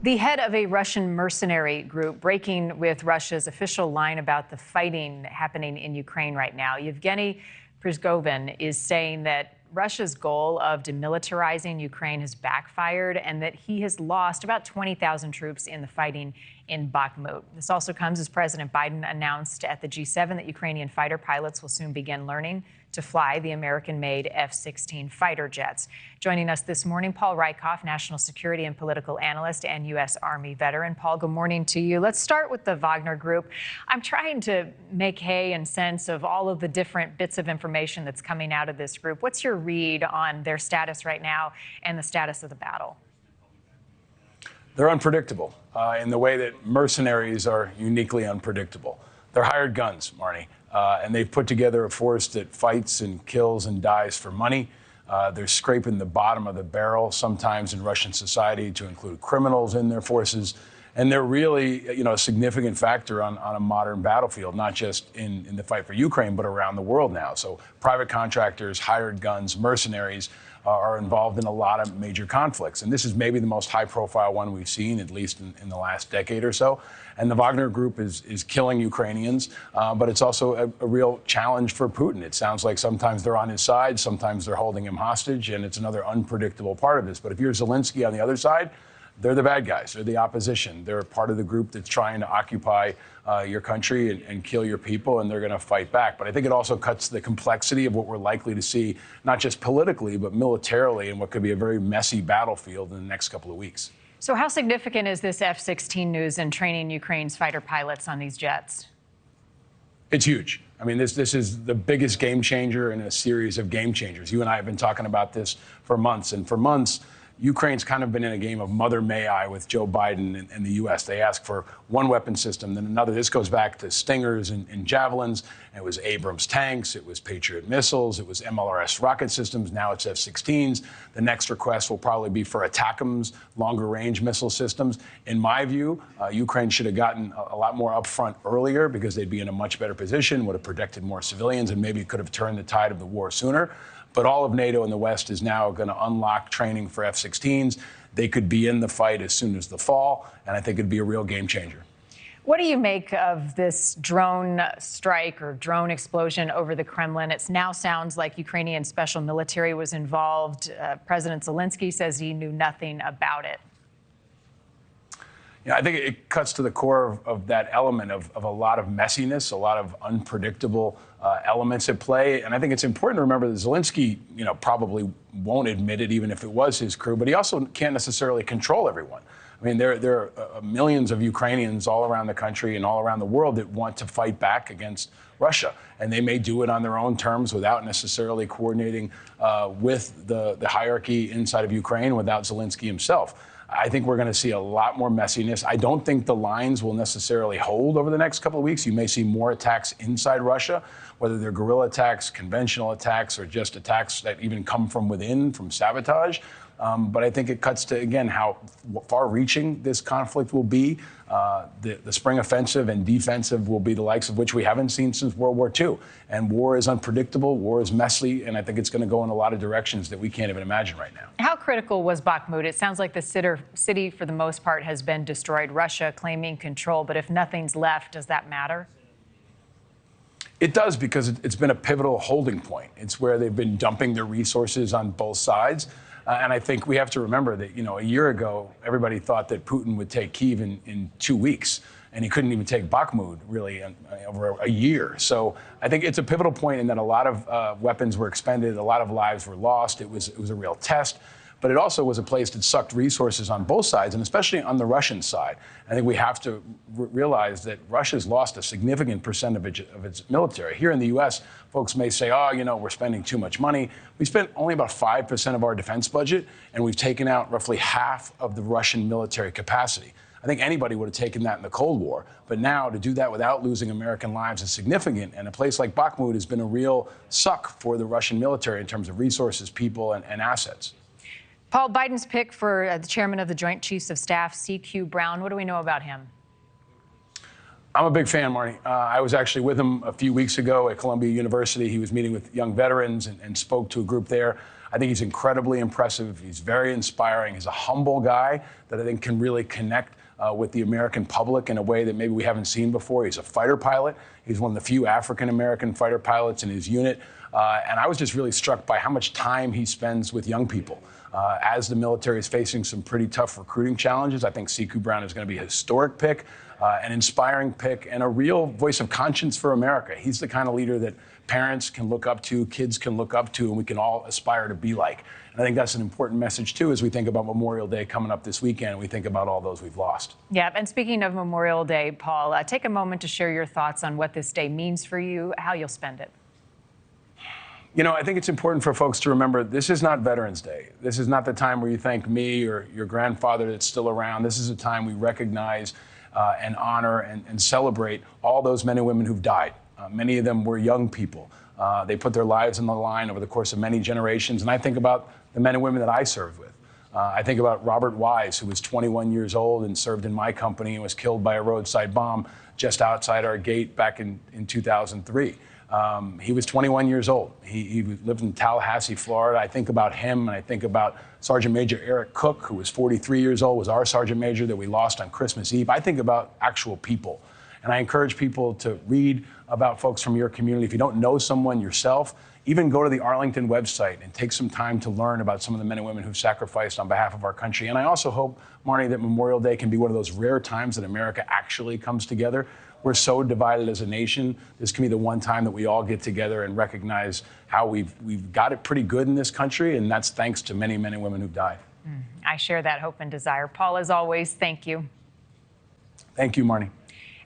The head of a Russian mercenary group breaking with Russia's official line about the fighting happening in Ukraine right now. Yevgeny Prigozhin is saying that Russia's goal of demilitarizing Ukraine has backfired and that he has lost about 20,000 troops in the fighting in Bakhmut. This also comes as President Biden announced at the G7 that Ukrainian fighter pilots will soon begin learning to fly the American-made F-16 fighter jets. Joining us this morning, Paul Rieckhoff, national security and political analyst and U.S. Army veteran. Paul, good morning to you. Let's start with the Wagner Group. I'm trying to make hay and sense of all of the different bits of information that's coming out of this group. What's your read on their status right now and the status of the battle? They're unpredictable in the way that mercenaries are uniquely unpredictable. They're hired guns, Marnie, and they've put together a force that fights and kills and dies for money. They're scraping the bottom of the barrel sometimes in Russian society to include criminals in their forces. And they're really, a significant factor on a modern battlefield, not just in the fight for Ukraine, but around the world now. So private contractors, hired guns, mercenaries are involved in a lot of major conflicts. And this is maybe the most high-profile one we've seen, at least in the last decade or so. And the Wagner Group is killing Ukrainians, but it's also a real challenge for Putin. It sounds like sometimes they're on his side, sometimes they're holding him hostage, and it's another unpredictable part of this. But if you're Zelensky on the other side, they're the bad guys. They're the opposition. They're part of the group that's trying to occupy your country and kill your people, and they're going to fight back. But I think it also cuts the complexity of what we're likely to see, not just politically, but militarily, in what could be a very messy battlefield in the next couple of weeks. So how significant is this F-16 news in training Ukraine's fighter pilots on these jets? It's huge. I mean, this is the biggest game changer in a series of game changers. You and I have been talking about this for months, and for months, Ukraine's kind of been in a game of mother may I with Joe Biden and the U.S. They ask for one weapon system, then another. This goes back to Stingers and Javelins. It was Abrams tanks. It was Patriot missiles. It was MLRS rocket systems. Now it's F-16s. The next request will probably be for ATACMS, longer-range missile systems. In my view, Ukraine should have gotten a lot more upfront earlier because they'd be in a much better position, would have protected more civilians, and maybe could have turned the tide of the war sooner. But all of NATO and the West is now going to unlock training for F-16s. They could be in the fight as soon as the fall, and I think it'd be a real game changer. What do you make of this drone strike or drone explosion over the Kremlin? It now sounds like Ukrainian special military was involved. President Zelensky says he knew nothing about it. I think it cuts to the core of that element of a lot of messiness, a lot of unpredictable elements at play. And I think it's important to remember that Zelensky, probably won't admit it, even if it was his crew, but he also can't necessarily control everyone. I mean, there are millions of Ukrainians all around the country and all around the world that want to fight back against Russia. And they may do it on their own terms without necessarily coordinating with the hierarchy inside of Ukraine, without Zelensky himself. I think we're going to see a lot more messiness. I don't think the lines will necessarily hold over the next couple of weeks. You may see more attacks inside Russia, whether they're guerrilla attacks, conventional attacks, or just attacks that even come from within, from sabotage. But I think it cuts to, again, how far-reaching this conflict will be. The spring offensive and defensive will be the likes of which we haven't seen since World War II. And war is unpredictable, war is messy, and I think it's going to go in a lot of directions that we can't even imagine right now. How critical was Bakhmut? It sounds like the city, for the most part, has been destroyed. Russia claiming control, but if nothing's left, does that matter? It does, because it's been a pivotal holding point. It's where they've been dumping their resources on both sides. And I think we have to remember that, a year ago, everybody thought that Putin would take Kyiv in 2 weeks, and he couldn't even take Bakhmut really over a year. So I think it's a pivotal point in that a lot of weapons were expended, a lot of lives were lost. It was a real test. But it also was a place that sucked resources on both sides, and especially on the Russian side. I think we have to realize that Russia's lost a significant percentage of its military. Here in the U.S., folks may say, we're spending too much money. We spent only about 5% of our defense budget, and we've taken out roughly half of the Russian military capacity. I think anybody would have taken that in the Cold War. But now to do that without losing American lives is significant. And a place like Bakhmut has been a real suck for the Russian military in terms of resources, people, and assets. Paul, Biden's pick for the chairman of the Joint Chiefs of Staff, C.Q. Brown, what do we know about him? I'm a big fan, Marnie. I was actually with him a few weeks ago at Columbia University. He was meeting with young veterans and spoke to a group there. I think he's incredibly impressive. He's very inspiring. He's a humble guy that I think can really connect with the American public in a way that maybe we haven't seen before. He's a fighter pilot. He's one of the few African-American fighter pilots in his unit. And I was just really struck by how much time he spends with young people. As the military is facing some pretty tough recruiting challenges, I think Siku Brown is going to be a historic pick, an inspiring pick, and a real voice of conscience for America. He's the kind of leader that parents can look up to, kids can look up to, and we can all aspire to be like. And I think that's an important message, too, as we think about Memorial Day coming up this weekend, and we think about all those we've lost. Yeah, and speaking of Memorial Day, Paul, take a moment to share your thoughts on what this day means for you, how you'll spend it. You know, I think it's important for folks to remember this is not Veterans Day. This is not the time where you thank me or your grandfather that's still around. This is a time we recognize and honor and celebrate all those men and women who've died. Many of them were young people. They put their lives on the line over the course of many generations. And I think about the men and women that I served with. I think about Robert Wise, who was 21 years old and served in my company and was killed by a roadside bomb just outside our gate back in 2003. He was 21 years old. He lived in Tallahassee, Florida. I think about him, and I think about Sergeant Major Eric Cook, who was 43 years old, was our Sergeant Major that we lost on Christmas Eve. I think about actual people. And I encourage people to read about folks from your community. If you don't know someone yourself, even go to the Arlington website and take some time to learn about some of the men and women who've sacrificed on behalf of our country. And I also hope, Marnie, that Memorial Day can be one of those rare times that America actually comes together. We're so divided as a nation. This can be the one time that we all get together and recognize how we've got it pretty good in this country, and that's thanks to many men and women who've died. I share that hope and desire. Paul, as always, thank you. Thank you, Marnie.